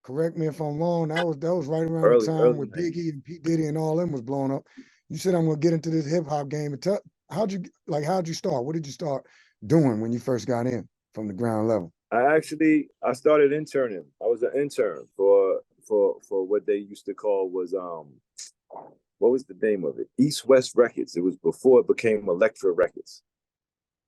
correct me if I'm wrong. That was right around the Early, time early where 90s. Biggie and P Diddy and all them was blowing up. You said I'm gonna get into this hip hop game. And how'd you start? What did you start doing when you first got in from the ground level? I started interning. I was an intern for what they used to call was what was the name of it? East West Records. It was before it became Electra Records.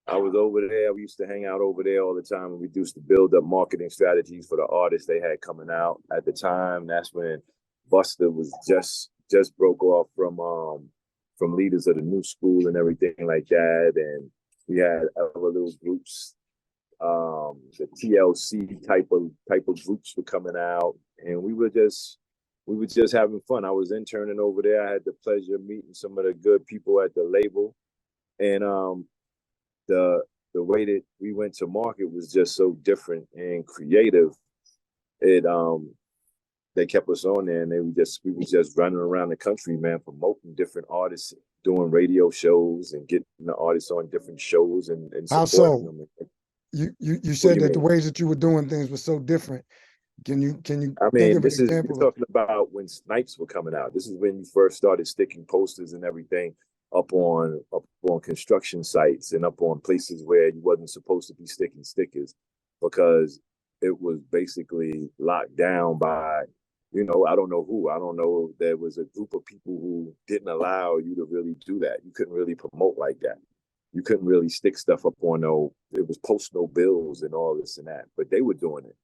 I was over there. We used to hang out over there all the time, and we used to build up marketing strategies for the artists they had coming out at the time. That's when Buster was just broke off from Leaders of the New School and everything like that, and we had other little groups. The TLC type of groups were coming out, and we were just having fun. I was interning over there. I had the pleasure of meeting some of the good people at the label, and the the way that we went to market was just so different and creative. It They kept us on there, and we were just running around the country, man, promoting different artists, doing radio shows and getting the artists on different shows and How supporting so? them. You What do said you that the mean? ways that you were doing things were so different. Can you I think mean, of an this is you're example of talking about when Snipes were coming out. This is when you first started sticking posters and everything up on construction sites and up on places where you wasn't supposed to be sticking stickers because it was basically locked down by, I don't know who. I don't know. There was a group of people who didn't allow you to really do that. You couldn't really promote like that. You couldn't really stick stuff up on no. It was post no bills and all this and that. But they were doing it.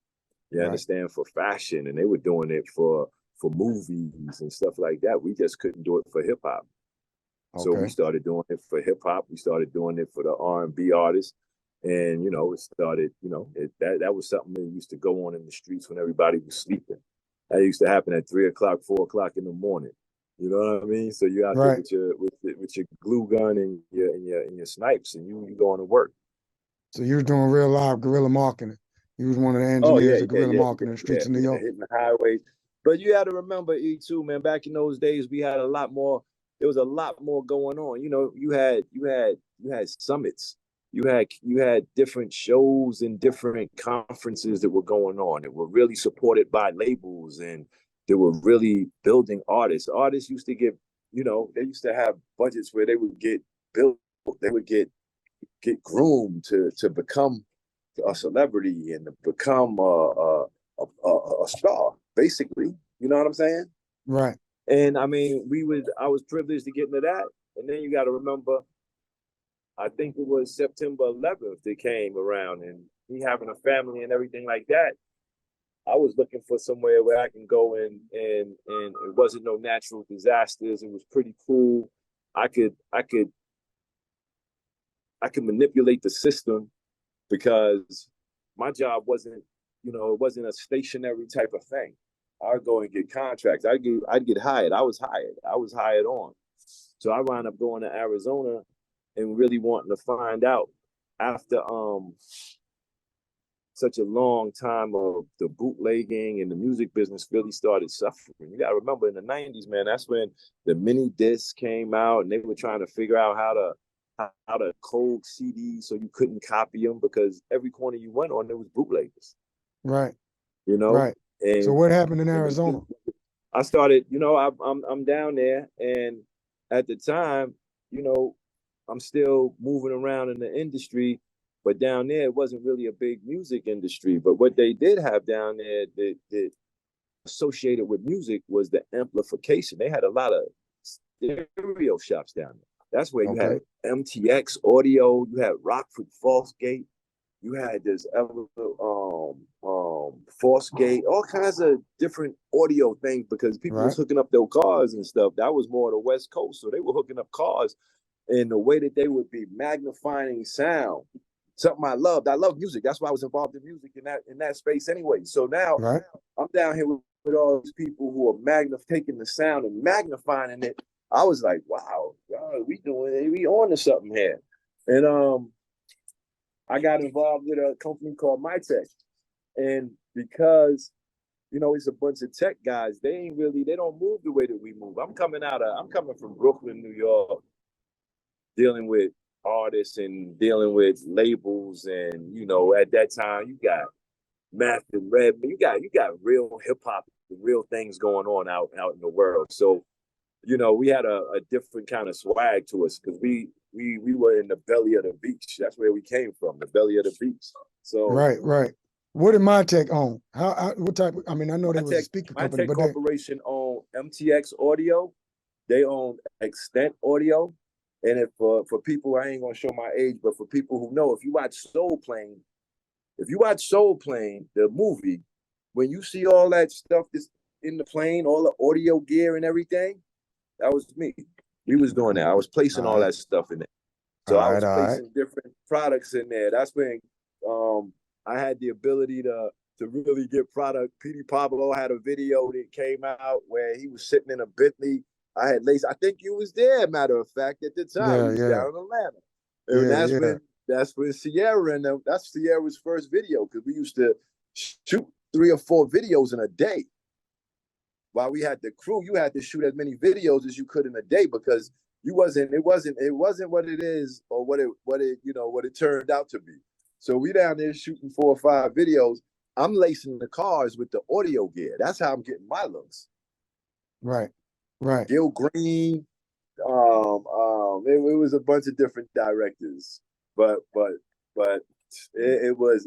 You right? understand, for fashion, and they were doing it for movies and stuff like that. We just couldn't do it for hip hop. So we Okay, started doing it for hip hop. We started doing it for the R&B artists, and it started. That was something that used to go on in the streets when everybody was sleeping. That used to happen at 3 o'clock, 4 o'clock in the morning. You know what I mean? So you're out there right. with your glue gun and your snipes, and you going to work. So you was doing real live guerrilla marketing. You was one of the Oh engineers yeah, of yeah, guerrilla yeah, marketing yeah, in the yeah, streets of New yeah. York. Hitting the highways, but you had to remember, E2, man. Back in those days, we had a lot more. There was a lot more going on. You had summits. You had different shows and different conferences that were going on. That were really supported by labels, and they were really building artists. Artists used to they used to have budgets where they would get built. They would get groomed to become a celebrity and to become a star, basically. You know what I'm saying? Right. And I mean, I was privileged to get into that. And then you got to remember, I think it was September 11th that came around, and me having a family and everything like that. I was looking for somewhere where I can go and it wasn't no natural disasters. It was pretty cool. I could I could I could manipulate the system because my job it wasn't a stationary type of thing. I'd go and get contracts. I'd get hired. I was hired. I was hired on. So I wound up going to Arizona and really wanting to find out after such a long time of the bootlegging and the music business really started suffering. You got to remember in the 90s, man, that's when the mini discs came out and they were trying to figure out how to code CDs so you couldn't copy them because every corner you went on there was bootleggers, Right. you know. Right. So And what happened in and Arizona? I started, I'm down there, and at the time, you know, I'm still moving around in the industry, but down there it wasn't really a big music industry. But what they did have down there that associated with music was the amplification. They had a lot of stereo shops down there. That's where you had Okay. MTX Audio, you had Rockford Fosgate, you had this Fosgate, all kinds of different audio things because people was Right. hooking up their cars and stuff. That was more on the West Coast, so they were hooking up cars, and the way that they would be magnifying sound, something I loved. I love music. That's why I was involved in music in that space anyway. So now Right. I'm down here with all these people who are taking the sound and magnifying it. I was like, wow, God, we on to something here. And I got involved with a company called MyTech. And because, it's a bunch of tech guys, they don't move the way that we move. I'm coming from Brooklyn, New York, dealing with artists and dealing with labels. And, at that time you got Math and Red. You got real hip hop, real things going on out in the world. So, we had a different kind of swag to us because we were in the belly of the beach. That's where we came from, the belly of the beach. So right. What did my tech own? What type? I mean, I know they was a speaker my company, tech but corporation owned MTX Audio. They own Extent Audio. And if for people, I ain't gonna show my age, but for people who know, if you watch Soul Plane, the movie, when you see all that stuff that's in the plane, all the audio gear and everything, that was me. We was doing that. I was placing all that stuff in there. So I was placing different products in there. That's when I had the ability to really get product. Petey Pablo had a video that came out where he was sitting in a Bentley. I had lace. I think you was there, matter of fact, at the time. He was down in Atlanta. And that's when Sierra, and that's Sierra's first video, because we used to shoot 3 or 4 videos in a day. While we had the crew, you had to shoot as many videos as you could in a day, because it wasn't what it is, or what it turned out to be. So we down there shooting 4 or 5 videos. I'm lacing the cars with the audio gear. That's how I'm getting my looks. Right. Gil Green. It was a bunch of different directors, but it was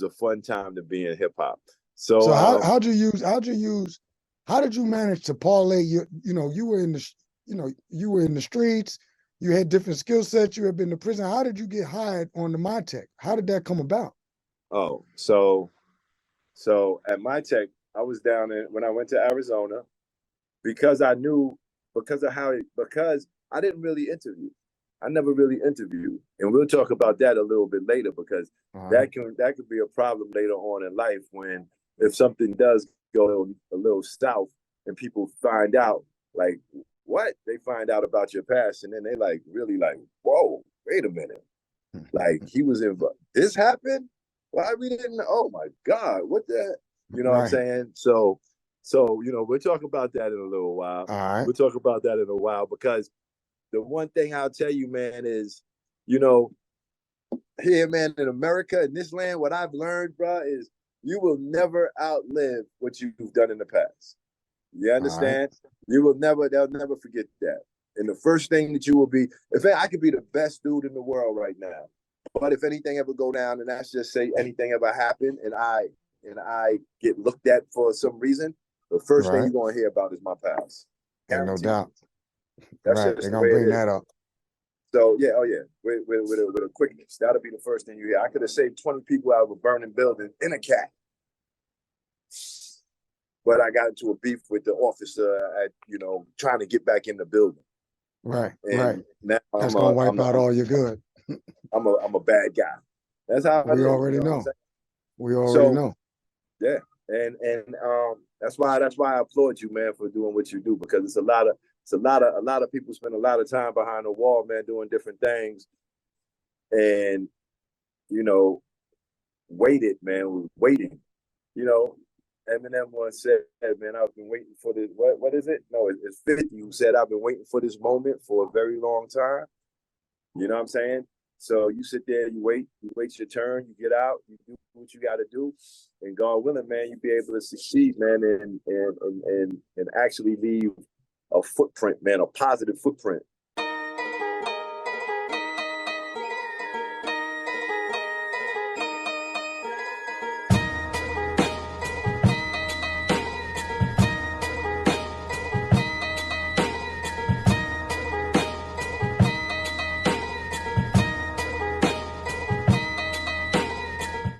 a fun time to be in hip hop. So how did you manage to parlay you were in the streets, you had different skill sets, you had been to prison. How did you get hired on the MyTech? How did that come about? Oh, so at MyTech, I was down there when I went to Arizona, because I didn't really interview. I never really interviewed. And we'll talk about that a little bit later, because that could be a problem later on in life, if something does go a little south and people find out, like, what? They find out about your past, and then they really whoa, wait a minute. Like, he was involved. This happened? Why we didn't? Oh my God, what the? You know what I'm saying? So we'll talk about that in a little while. We'll talk about that in a while, because the one thing I'll tell you, man, is, here, man, in America, in this land, what I've learned, bro, is you will never outlive what you've done in the past. You understand? They'll never forget that. And the first thing that you will be, if I could be the best dude in the world right now, but if anything ever go down, and that's just say anything ever happen, and I get looked at for some reason, the first thing you're gonna hear about is my past. And no doubt. That's just they're gonna bring that up. So with a quickness, that'll be the first thing you hear. I could have saved 20 people out of a burning building in a cat, but I got into a beef with the officer at trying to get back in the building. Right. Now that's gonna wipe out all your good. I'm a bad guy. That's how we already know. We already know. Yeah, and that's why I applaud you, man, for doing what you do, because it's a lot of people spend a lot of time behind the wall, man, doing different things, and waiting. Eminem once said, man, I've been waiting for this. What is it? No, it's 50 who said, I've been waiting for this moment for a very long time. You know what I'm saying? So you sit there, you wait your turn, you get out, you do what you got to do, and God willing, man, you be able to succeed, man, and actually leave a footprint, man, a positive footprint